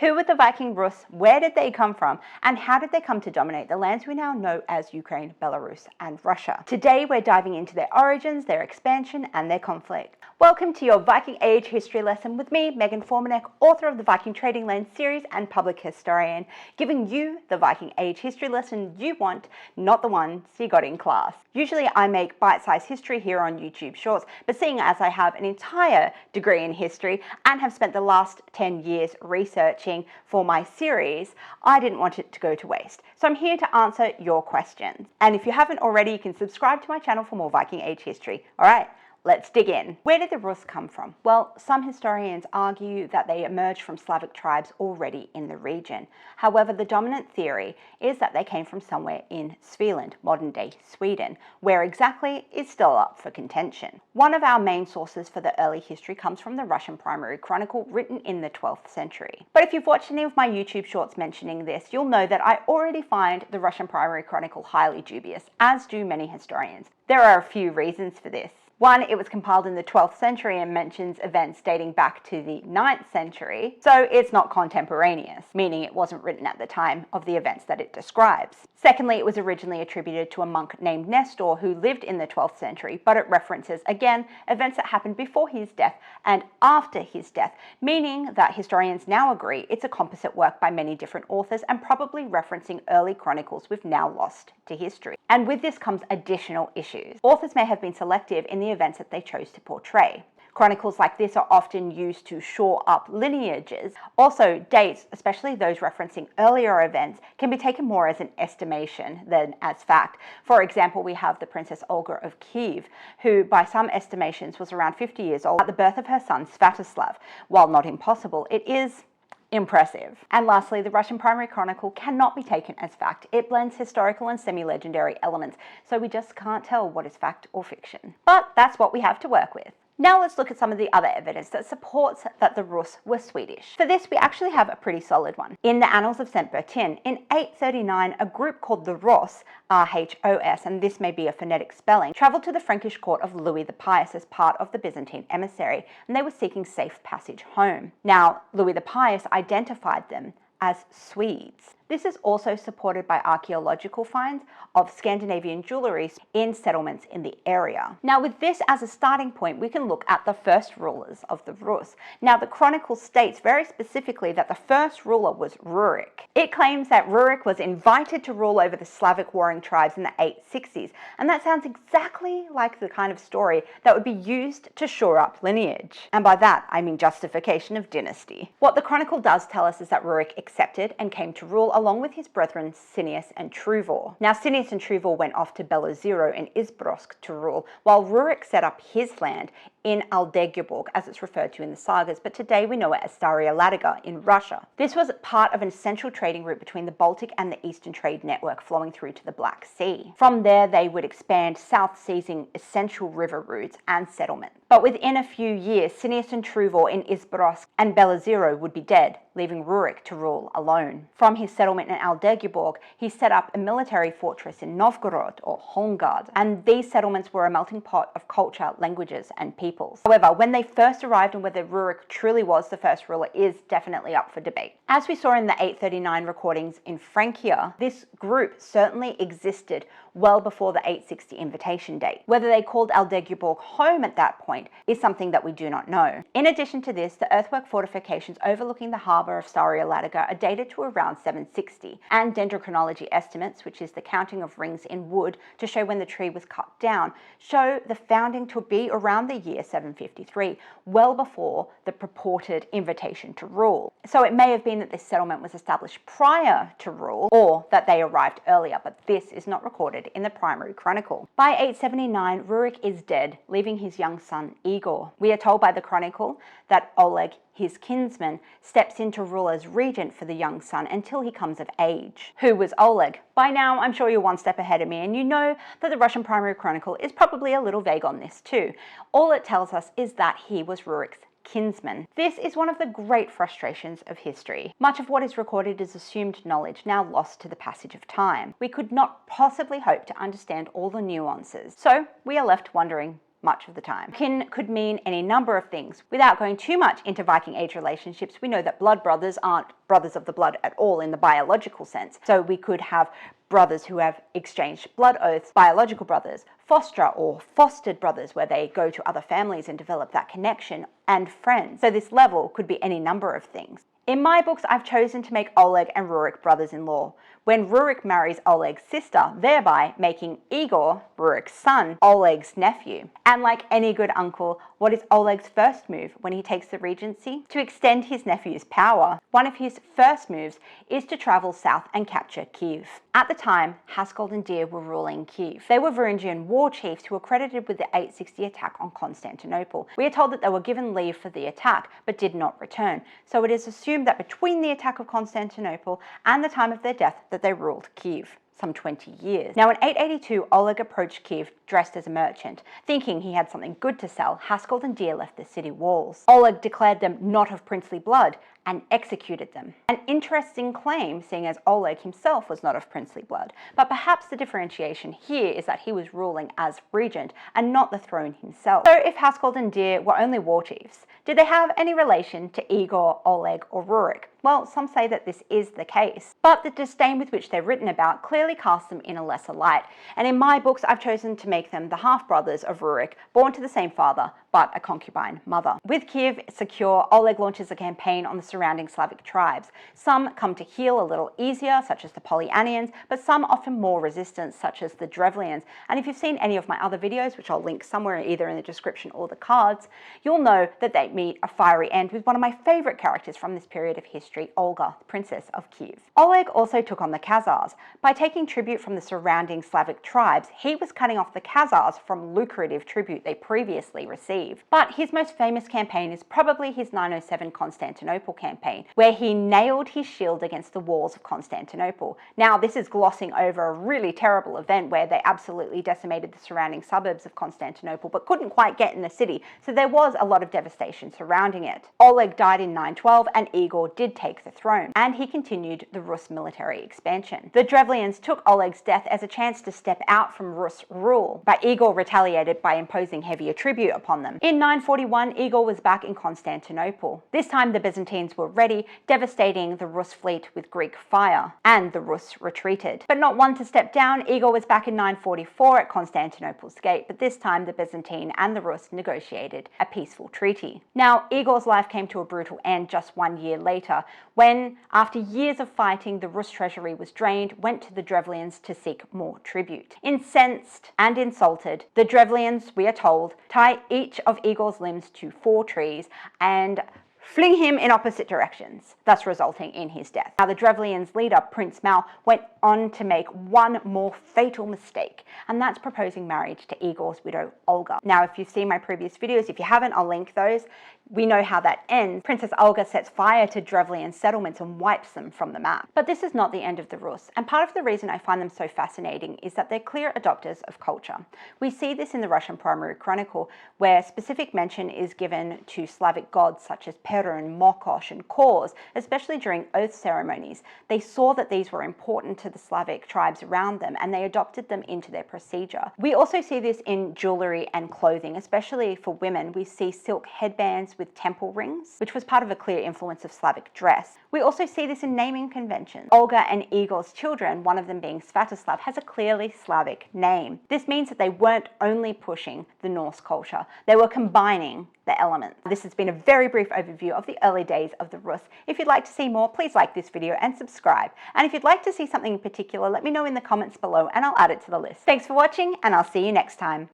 Who were the Viking Rus? Where did they come from? And how did they come to dominate the lands we now know as Ukraine, Belarus, and Russia? Today we're diving into their origins, their expansion, and their conflict. Welcome to your Viking Age history lesson with me, Megan Formanek, author of the Viking Trading Lands series and public historian, giving you the Viking Age history lesson you want, not the ones you got in class. Usually I make bite-sized history here on YouTube Shorts, but seeing as I have an entire degree in history and have spent the last 10 years researching for my series, I didn't want it to go to waste. So I'm here to answer your questions. And if you haven't already, you can subscribe to my channel for more Viking Age history. All right. Let's dig in. Where did the Rus come from? Well, some historians argue that they emerged from Slavic tribes already in the region. However, the dominant theory is that they came from somewhere in Svealand, modern-day Sweden. Where exactly is still up for contention. One of our main sources for the early history comes from the Russian Primary Chronicle, written in the 12th century. But if you've watched any of my YouTube shorts mentioning this, you'll know that I already find the Russian Primary Chronicle highly dubious, as do many historians. There are a few reasons for this. One, it was compiled in the 12th century and mentions events dating back to the 9th century, so it's not contemporaneous, meaning it wasn't written at the time of the events that it describes. Secondly, it was originally attributed to a monk named Nestor who lived in the 12th century, but it references, again, events that happened before his death and after his death, meaning that historians now agree it's a composite work by many different authors and probably referencing early chronicles we've now lost to history. And with this comes additional issues. Authors may have been selective in the events that they chose to portray. Chronicles like this are often used to shore up lineages. Also, dates, especially those referencing earlier events, can be taken more as an estimation than as fact. For example, we have the Princess Olga of Kyiv, who by some estimations was around 50 years old at the birth of her son Svatoslav. While not impossible, it is impressive. And lastly, the Russian Primary Chronicle cannot be taken as fact. It blends historical and semi-legendary elements, so we just can't tell what is fact or fiction. But that's what we have to work with. Now let's look at some of the other evidence that supports that the Rus were Swedish. For this, we actually have a pretty solid one. In the Annals of St. Bertin, in 839, a group called the Ros, R-H-O-S, and this may be a phonetic spelling, travelled to the Frankish court of Louis the Pious as part of the Byzantine emissary, and they were seeking safe passage home. Now, Louis the Pious identified them as Swedes. This is also supported by archaeological finds of Scandinavian jewellery in settlements in the area. Now, with this as a starting point, we can look at the first rulers of the Rus. Now, the Chronicle states very specifically that the first ruler was Rurik. It claims that Rurik was invited to rule over the Slavic warring tribes in the 860s, and that sounds exactly like the kind of story that would be used to shore up lineage. And by that, I mean justification of dynasty. What the Chronicle does tell us is that Rurik accepted and came to rule along with his brethren Cineas and Truvor. Now, Cineas and Truvor went off to Belozero and Izbrosk to rule, while Rurik set up his land in Aldegiborg, as it's referred to in the sagas, but today we know it as Staria Ladoga in Russia. This was part of an essential trading route between the Baltic and the Eastern Trade Network flowing through to the Black Sea. From there, they would expand south, seizing essential river routes and settlement. But within a few years, Cineas and Truvor in Izbrosk and Belozero would be dead, leaving Rurik to rule alone. From his settlement in Aldegiborg, he set up a military fortress in Novgorod or Holmgard, and these settlements were a melting pot of culture, languages, and peoples. However, when they first arrived and whether Rurik truly was the first ruler is definitely up for debate. As we saw in the 839 recordings in Francia, this group certainly existed well before the 860 invitation date. Whether they called Aldegiborg home at that point is something that we do not know. In addition to this, the earthwork fortifications overlooking the harbour of Staria Ladoga are dated to around 760, and dendrochronology estimates, which is the counting of rings in wood to show when the tree was cut down, show the founding to be around the year 753, well before the purported invitation to rule. So it may have been that this settlement was established prior to rule, or that they arrived earlier, but this is not recorded in the Primary Chronicle. By 879, Rurik is dead, leaving his young son Igor. We are told by the Chronicle that Oleg, his kinsman, steps in to rule as regent for the young son until he comes of age. Who was Oleg? By now, I'm sure you're one step ahead of me, and you know that the Russian Primary Chronicle is probably a little vague on this too. All it tells us is that he was Rurik's kinsman. This is one of the great frustrations of history. Much of what is recorded is assumed knowledge, now lost to the passage of time. We could not possibly hope to understand all the nuances, so we are left wondering, much of the time. Kin could mean any number of things. Without going too much into Viking Age relationships, we know that blood brothers aren't brothers of the blood at all in the biological sense. So we could have brothers who have exchanged blood oaths, biological brothers, foster or fostered brothers where they go to other families and develop that connection, and friends. So this level could be any number of things. In my books, I've chosen to make Oleg and Rurik brothers-in-law. When Rurik marries Oleg's sister, thereby making Igor, Rurik's son, Oleg's nephew. And like any good uncle, what is Oleg's first move when he takes the regency? To extend his nephew's power. One of his first moves is to travel south and capture Kyiv. At the time, Haskold and Deir were ruling Kyiv. They were Varangian war chiefs who were credited with the 860 attack on Constantinople. We are told that they were given leave for the attack, but did not return. So it is assumed that between the attack of Constantinople and the time of their death that they ruled Kyiv. Some 20 years. Now in 882, Oleg approached Kyiv dressed as a merchant. Thinking he had something good to sell, Haskold and Deir left the city walls. Oleg declared them not of princely blood and executed them. An interesting claim, seeing as Oleg himself was not of princely blood, but perhaps the differentiation here is that he was ruling as regent and not the throne himself. So if Haskold and Deir were only war chiefs, did they have any relation to Igor, Oleg, or Rurik? Well, some say that this is the case, but the disdain with which they're written about clearly casts them in a lesser light. And in my books, I've chosen to make them the half-brothers of Rurik, born to the same father, but a concubine mother. With Kyiv secure, Oleg launches a campaign on the surrounding Slavic tribes. Some come to heal a little easier, such as the Polyanians, but some offer more resistance, such as the Drevlians. And if you've seen any of my other videos, which I'll link somewhere either in the description or the cards, you'll know that they meet a fiery end with one of my favorite characters from this period of history, Olga, the Princess of Kyiv. Oleg also took on the Khazars. By taking tribute from the surrounding Slavic tribes, he was cutting off the Khazars from lucrative tribute they previously received. But his most famous campaign is probably his 907 Constantinople campaign, where he nailed his shield against the walls of Constantinople. Now, this is glossing over a really terrible event where they absolutely decimated the surrounding suburbs of Constantinople, but couldn't quite get in the city, so there was a lot of devastation surrounding it. Oleg died in 912, and Igor did take the throne, and he continued the Rus military expansion. The Drevlians took Oleg's death as a chance to step out from Rus rule, but Igor retaliated by imposing heavier tribute upon them. In 941, Igor was back in Constantinople. This time the Byzantines were ready, devastating the Rus fleet with Greek fire, and the Rus retreated. But not one to step down, Igor was back in 944 at Constantinople's gate, but this time the Byzantine and the Rus negotiated a peaceful treaty. Now, Igor's life came to a brutal end just 1 year later, when, after years of fighting, the Rus treasury was drained, went to the Drevlians to seek more tribute. Incensed and insulted, the Drevlians, we are told, tie each of Igor's limbs to 4 trees and fling him in opposite directions, thus resulting in his death. Now, the Drevlians' leader, Prince Mal, went on to make one more fatal mistake, and that's proposing marriage to Igor's widow, Olga. Now, if you've seen my previous videos, if you haven't, I'll link those. We know how that ends. Princess Olga sets fire to Drevlian settlements and wipes them from the map. But this is not the end of the Rus, and part of the reason I find them so fascinating is that they're clear adopters of culture. We see this in the Russian Primary Chronicle, where specific mention is given to Slavic gods such as Bertin, Mokosh, and Kors, especially during oath ceremonies. They saw that these were important to the Slavic tribes around them, and they adopted them into their procedure. We also see this in jewelry and clothing, especially for women. We see silk headbands with temple rings, which was part of a clear influence of Slavic dress. We also see this in naming conventions. Olga and Igor's children, one of them being Svatoslav, has a clearly Slavic name. This means that they weren't only pushing the Norse culture, they were combining the elements. This has been a very brief overview of the early days of the Rus. If you'd like to see more, please like this video and subscribe. And if you'd like to see something in particular, let me know in the comments below and I'll add it to the list. Thanks for watching, and I'll see you next time.